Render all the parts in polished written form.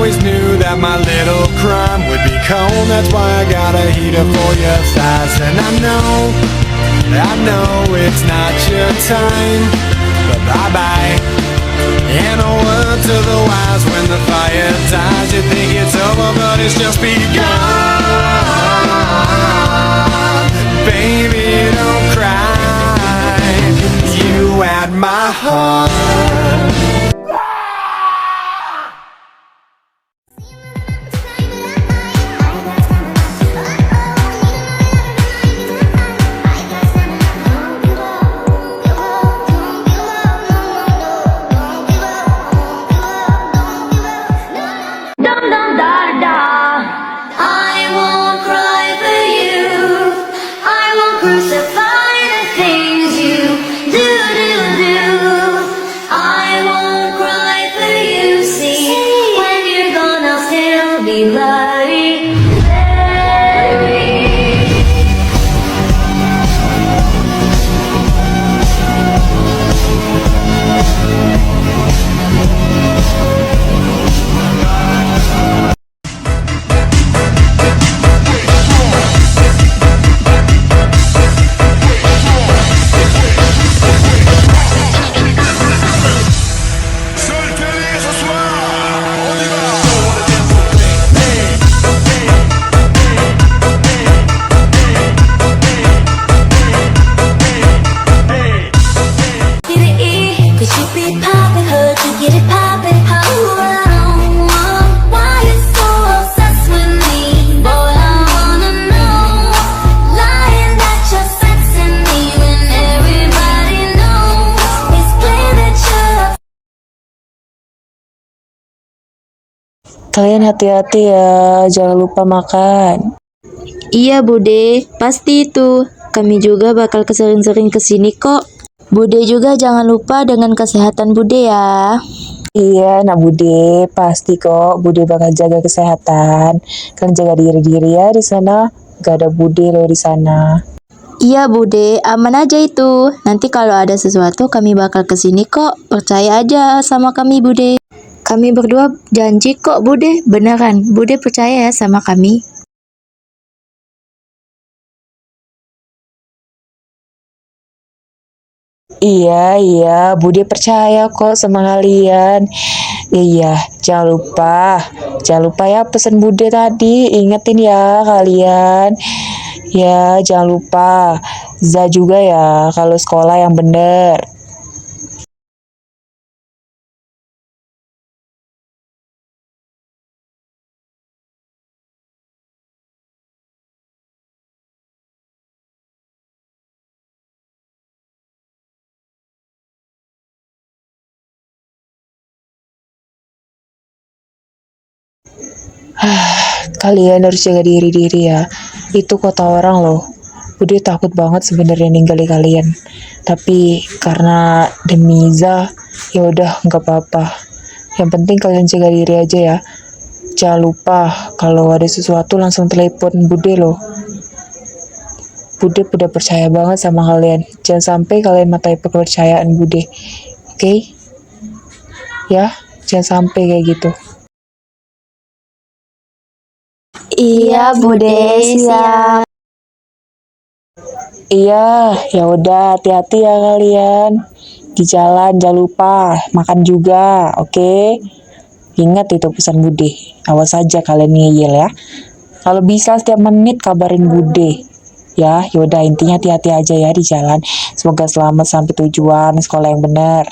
always knew that my little crime would be cold. That's why I got a heater for your thighs. And I know it's not your time, but bye-bye. And a word to the wise, when the fire dies, you think it's over, but it's just begun. Baby, don't cry, you had my heart. Kalian hati-hati ya, jangan lupa makan. Iya Bude, pasti itu. Kami juga bakal sering-sering kesini kok. Bude juga jangan lupa dengan kesehatan Bude ya. Iya, nak Bude, pasti kok Bude bakal jaga kesehatan. Kan jaga diri-diri ya di sana. Gak ada Bude loh di sana. Iya Bude, aman aja itu. Nanti kalau ada sesuatu kami bakal kesini kok. Percaya aja sama kami Bude. Kami berdua janji kok Bude, beneran. Bude percaya ya sama kami. Iya, Bude percaya kok sama kalian. Iya, jangan lupa ya pesan Bude tadi. Ingetin ya kalian. Ya, jangan lupa. Za juga ya kalau sekolah yang bener. Kalian harus jaga diri ya. Itu kota orang loh. Bude takut banget sebenarnya ninggalin kalian. Tapi karena demi Za, ya udah nggak apa-apa. Yang penting kalian jaga diri aja ya. Jangan lupa kalau ada sesuatu langsung telepon Bude loh. Bude udah percaya banget sama kalian. Jangan sampai kalian matai kepercayaan Bude. Oke? Ya, jangan sampai kayak gitu. Iya Bude, siap. Iya, ya udah hati-hati ya kalian. Di jalan jangan lupa makan juga, oke? Ingat itu pesan Bude. Awas saja kalian ngeyel ya. Kalau bisa setiap menit kabarin Bude. Ya, yaudah intinya hati-hati aja ya di jalan. Semoga selamat sampai tujuan sekolah yang benar.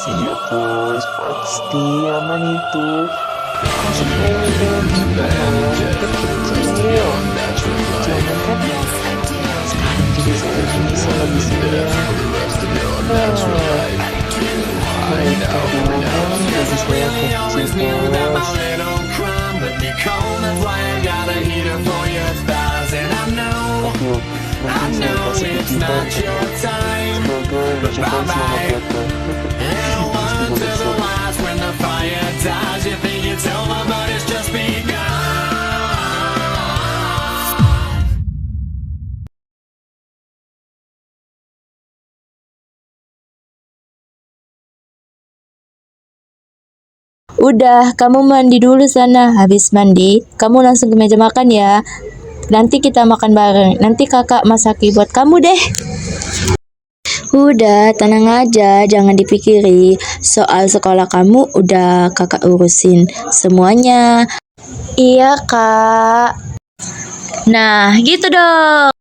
Iya bos, pasti aman itu. Masuk aja kecil. Jangan kan sekarang juga saya bisa lagi sayang. Bagi saya Always knew kecil that my bos. little crime would be cold. That's why I got a heater for your thighs. And I know Nanti saya kasih it's kejutan not your time. sebagai ucapan selamat datang. And Pasti one to boleh the siap. last when the fire dies. You think it's over, but it's just begun. Udah, kamu mandi dulu sana. Habis mandi, kamu langsung ke meja makan ya. Nanti kita makan bareng. Nanti kakak masaki buat kamu deh. Udah, tenang aja, jangan dipikiri. Soal sekolah kamu udah kakak urusin semuanya. Iya, Kak. Nah, gitu dong.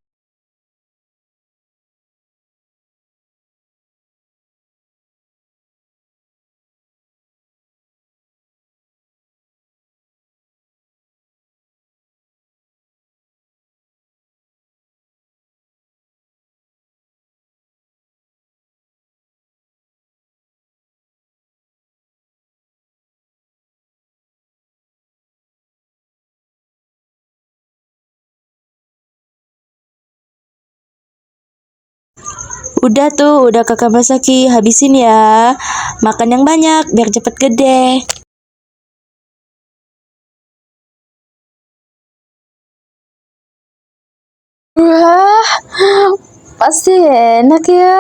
Udah tuh, udah kakak masaki. Habisin ya. Makan yang banyak biar cepet gede. Wah, pasti enak ya.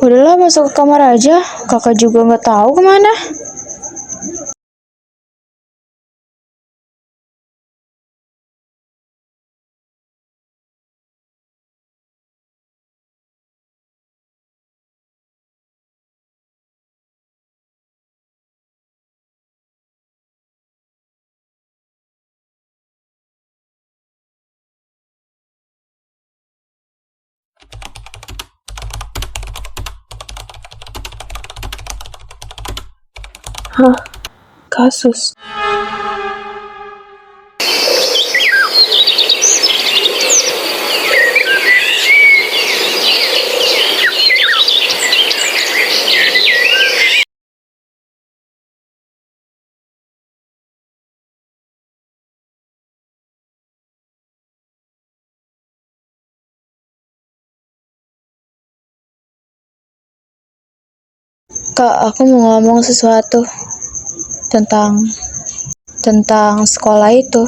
Udahlah masuk ke kamar aja, kakak juga nggak tahu kemana. Hah, kasus. Kak, aku mau ngomong sesuatu tentang sekolah itu.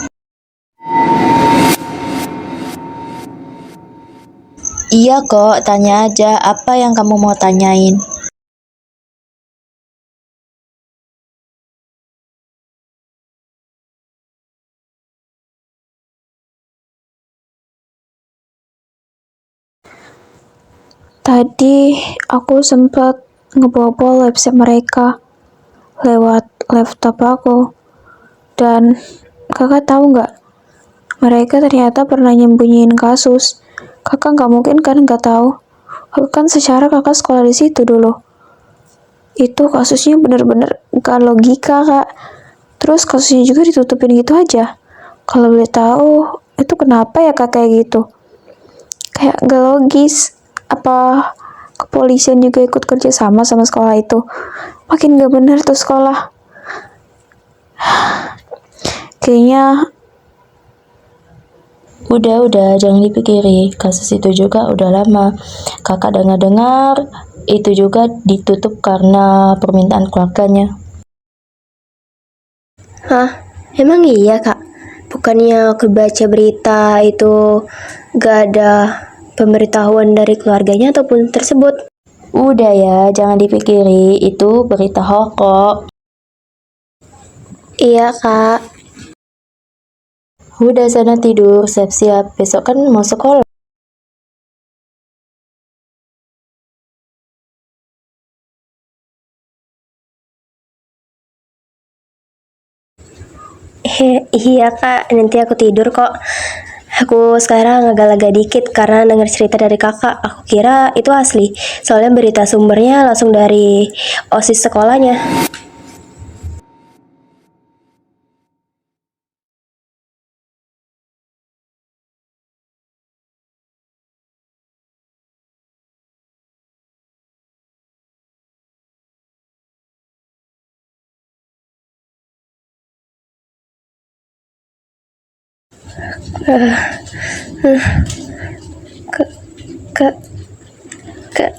Iya kok, tanya aja apa yang kamu mau tanyain. Tadi aku sempat ngebobol website mereka lewat laptop aku. Dan kakak tahu nggak? Mereka ternyata pernah nyembunyiin kasus. Kakak nggak mungkin kan nggak tahu. Kakak kan secara kakak sekolah di situ dulu. Itu kasusnya bener-bener nggak logika kak. Terus kasusnya juga ditutupin gitu aja. Kalau boleh tahu itu kenapa ya kak kayak gitu? Kayak nggak logis. Apa kepolisian juga ikut kerja sama sekolah itu? Makin nggak bener tuh sekolah. Kayaknya Udah, jangan dipikiri. Kasus itu juga udah lama. Kakak dengar-dengar itu juga ditutup karena permintaan keluarganya. Hah? Emang iya, Kak? Bukannya aku baca berita itu gak ada pemberitahuan dari keluarganya ataupun tersebut? Udah ya, jangan dipikiri. Itu berita hoax kok. Iya, Kak. Udah sana tidur, siap-siap. Besok kan mau sekolah. Iya, Kak. Nanti aku tidur kok. Aku sekarang agak lega dikit karena dengar cerita dari kakak. Aku kira itu asli, soalnya berita sumbernya langsung dari OSIS sekolahnya. Kak, kak,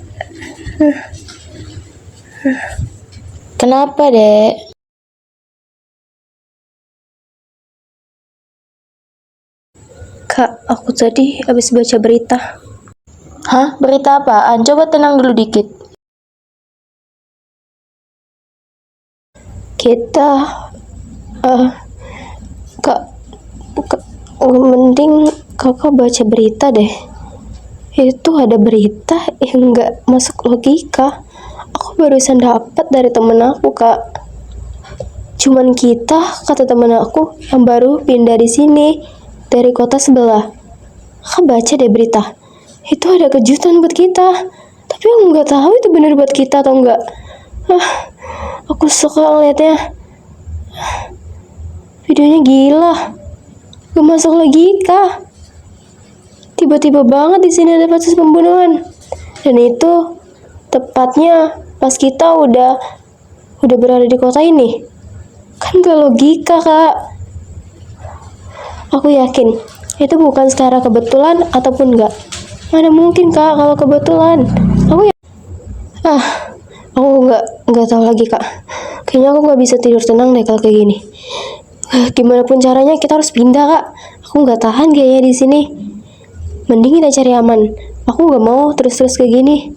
Kenapa, Dek? kak, aku tadi habis baca berita. Hah? Berita apaan? Coba tenang dulu dikit. Kita, kak, mending kakak baca berita deh. Itu ada berita yang nggak masuk logika. Aku barusan dapat dari temen aku, kak. Cuman kita, kata temen aku, yang baru pindah di sini dari kota sebelah. Kakak baca deh berita. Itu ada kejutan buat kita. Tapi aku nggak tahu itu bener buat kita atau enggak. Aku suka ngeliatnya. Videonya gila. Gak masuk logika. Tiba-tiba banget di sini ada kasus pembunuhan. Dan itu tepatnya pas kita udah berada di kota ini. Kan gak logika, kak. Aku yakin itu bukan secara kebetulan ataupun enggak. Mana mungkin, kak, kalau kebetulan. Aku nggak tahu lagi, kak. Kayaknya aku nggak bisa tidur tenang deh kalau kayak gini. Gimana pun caranya kita harus pindah, kak. Aku nggak tahan kayaknya di sini. Mending kita cari aman. Aku nggak mau terus-terus kayak gini.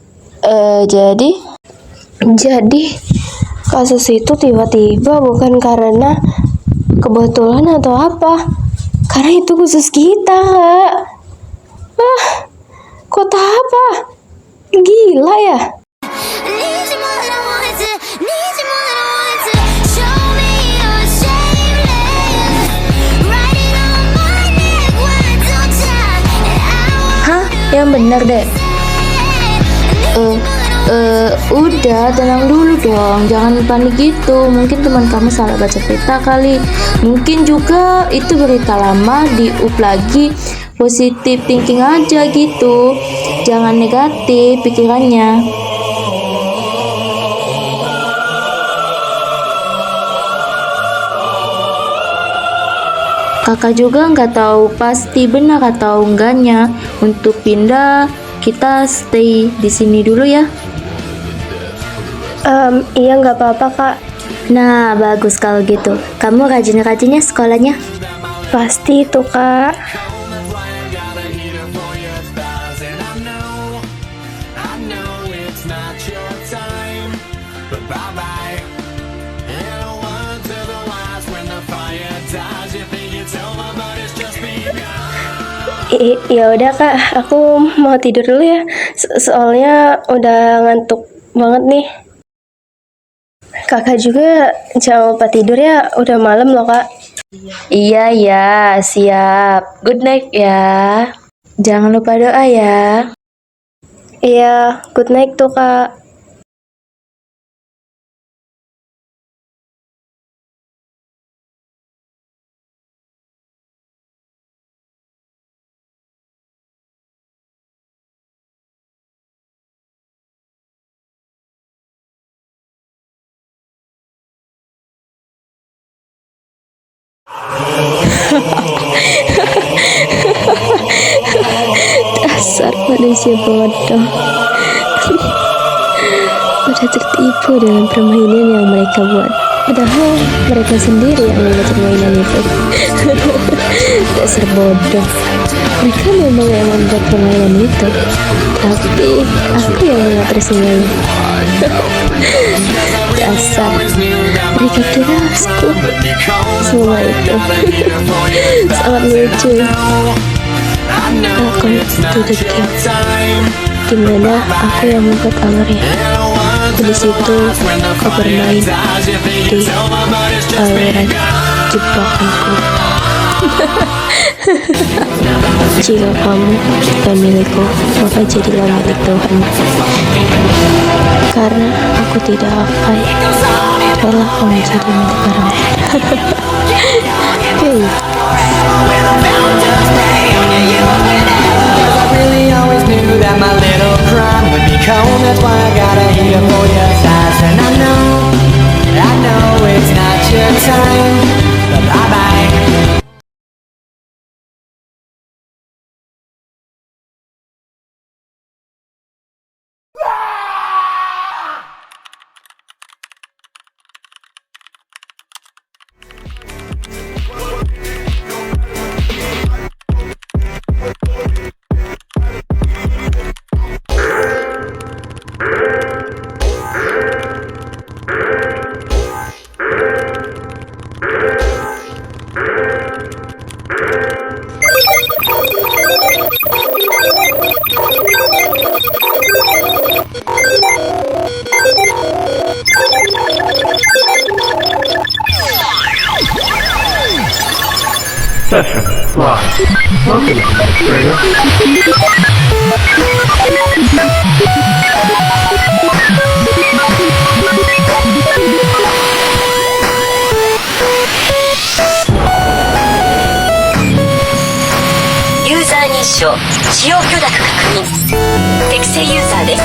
Jadi kasus itu tiba-tiba bukan karena kebetulan atau apa. Karena itu khusus kita, kak. Kota apa? Gila ya. Need you more than I wanted to. Need you more than I wanted to. Show me you're shameless. Riding on my neck when I don't try. And I Hah? Yang benar, Dek. Udah, tenang dulu dong. Jangan panik gitu. Mungkin teman kamu salah baca berita kali. Mungkin juga itu berita lama di-up lagi. Positif thinking aja gitu. Jangan negatif pikirannya. Kakak juga nggak tahu pasti benar atau enggaknya. Untuk pindah, kita stay di sini dulu ya. Iya nggak apa-apa, kak. Nah, bagus kalau gitu. Kamu rajin-rajinnya sekolahnya. Pasti itu, kak. That's why I got a heater for your thighs. And I know it's not your time. But bye-bye. And a word to the wise when the fire dies. You think it's over, but it's just begun. Ya udah, kak, aku mau tidur dulu ya. Soalnya udah ngantuk banget nih. Kakak juga jangan lupa tidur ya. Udah malam loh, kak. Iya, ya, siap. Good night ya. Jangan lupa doa ya. Iya, good night tuh, kak. Dasar manusia bodoh. Udah tertipu dengan permainan yang mereka buat. Padahal mereka sendiri yang membuat permainan itu. Dasar bodoh. Mereka memang yang membuat permainan itu. Tapi aku yang mengatur semuanya. Dasar. Mereka kira aku semua itu. Sangat lucu. Aku duduk dimana aku yang membuat amarnya. Di situ kau bermain di aliran jebakanku. Jika kamu bukan milikku, maka jadilah milik Tuhan. Karena aku tidak akan rela kamu jadi milik orang lain. Hey. I really always knew that my little crime would be cold. That's why I got a heater for your size. And I know it's not your time. But bye-bye.ユーザー認証、使用許諾確認。適正ユーザーです。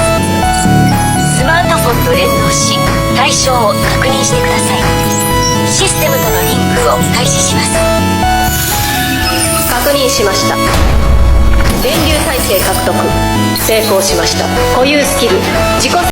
スマートフォンと連動し、対象を確認してください。システムとのリンクを開始します。確認しました。電流再生獲得。成功しました。固有スキル、自己